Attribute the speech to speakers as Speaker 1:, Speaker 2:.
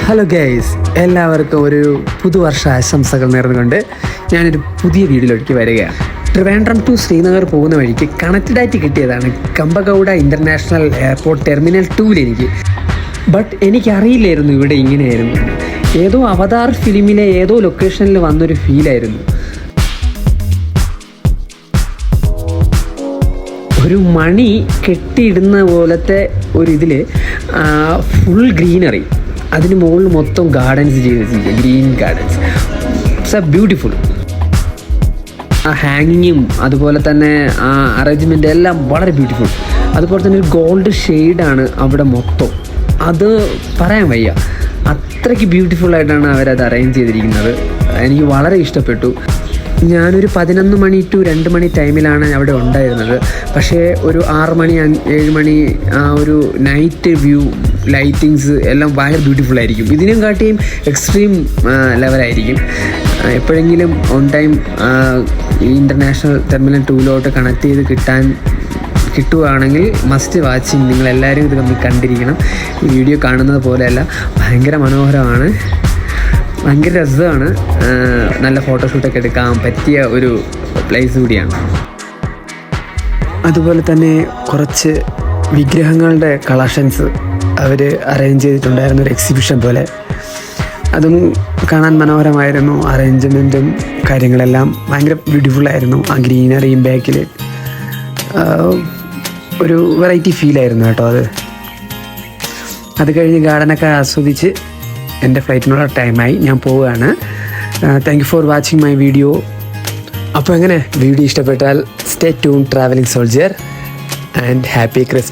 Speaker 1: Hello guys, എല്ലാവർക്കും ഒരു പുതുവർഷ ആശംസകൾ നേർന്നുകൊണ്ട് ഞാനൊരു പുതിയ വീഡിയോയിലേക്ക് വരികയാണ്. ട്രിവാൻഡ്രം ടു ശ്രീനഗർ പോകുന്ന വഴിക്ക് കണക്റ്റഡ് ആയിട്ട് കിട്ടിയതാണ് കമ്പഗൗഡ ഇൻ്റർനാഷണൽ എയർപോർട്ട് ടെർമിനൽ 2 എനിക്ക്. ബട്ട് എനിക്കറിയില്ലായിരുന്നു ഇവിടെ ഇങ്ങനെയായിരുന്നു. ഏതോ അവതാർ ഫിലിമിലെ ഏതോ ലൊക്കേഷനിൽ വന്നൊരു ഫീലായിരുന്നു. ഒരു മണി കെട്ടിയിടുന്ന പോലത്തെ ഒരിതിൽ ഫുൾ ഗ്രീനറി, അതിന് മുകളിൽ മൊത്തം ഗാർഡൻസ് ചെയ്ത് വെച്ചിരിക്കുക, ഗ്രീൻ ഗാർഡൻസ്. It's beautiful. ആ ഹാങ്ങിങ്ങും അതുപോലെ തന്നെ ആ അറേഞ്ച്മെൻ്റ് എല്ലാം വളരെ ബ്യൂട്ടിഫുൾ. അതുപോലെ തന്നെ ഒരു ഗോൾഡ് ഷെയ്ഡാണ് അവിടെ മൊത്തം. അത് പറയാൻ വയ്യ, അത്രയ്ക്ക് ബ്യൂട്ടിഫുള്ളായിട്ടാണ് അവരത് അറേഞ്ച് ചെയ്തിരിക്കുന്നത്. എനിക്ക് വളരെ ഇഷ്ടപ്പെട്ടു. ഞാനൊരു 11 മണി ടു 2 മണി ടൈമിലാണ് അവിടെ ഉണ്ടായിരുന്നത്. പക്ഷേ ഒരു 6 മണി 7 മണി ആ ഒരു നൈറ്റ് വ്യൂ, ലൈറ്റിങ്സ് എല്ലാം ഭയങ്കര ബ്യൂട്ടിഫുൾ ആയിരിക്കും. ഇതിനും കാട്ടിയും എക്സ്ട്രീം ലെവലായിരിക്കും. എപ്പോഴെങ്കിലും on time international terminal 2 connect ചെയ്ത് കിട്ടുകയാണെങ്കിൽ മസ്റ്റ് വാച്ചിങ്. നിങ്ങളെല്ലാവരും ഇത് കണ്ടിരിക്കണം. ഈ വീഡിയോ കാണുന്നത് പോലെയല്ല, ഭയങ്കര മനോഹരമാണ്, ഭയങ്കര രസമാണ്. നല്ല ഫോട്ടോഷൂട്ടൊക്കെ എടുക്കാൻ പറ്റിയ ഒരു പ്ലേസ് കൂടിയാണ്. അതുപോലെ തന്നെ കുറച്ച് വിഗ്രഹങ്ങളുടെ കളക്ഷൻസ് അവർ അറേഞ്ച് ചെയ്തിട്ടുണ്ടായിരുന്നു, ഒരു എക്സിബിഷൻ പോലെ. അതും കാണാൻ മനോഹരമായിരുന്നു. അറേഞ്ച്മെൻറ്റും കാര്യങ്ങളെല്ലാം ഭയങ്കര ബ്യൂട്ടിഫുള്ളായിരുന്നു. ആ ഗ്രീനറിയും ബാക്കിൽ ഒരു വെറൈറ്റി ഫീലായിരുന്നു കേട്ടോ അത് കഴിഞ്ഞ് ഗാർഡനൊക്കെ ആസ്വദിച്ച് എൻ്റെ ഫ്ലൈറ്റിനുള്ള ടൈമായി, ഞാൻ പോവുകയാണ്. Thank you for watching my video. അപ്പോൾ എങ്ങനെ വീഡിയോ ഇഷ്ടപ്പെട്ടാൽ stay tune travelling soldier and happy Christmas.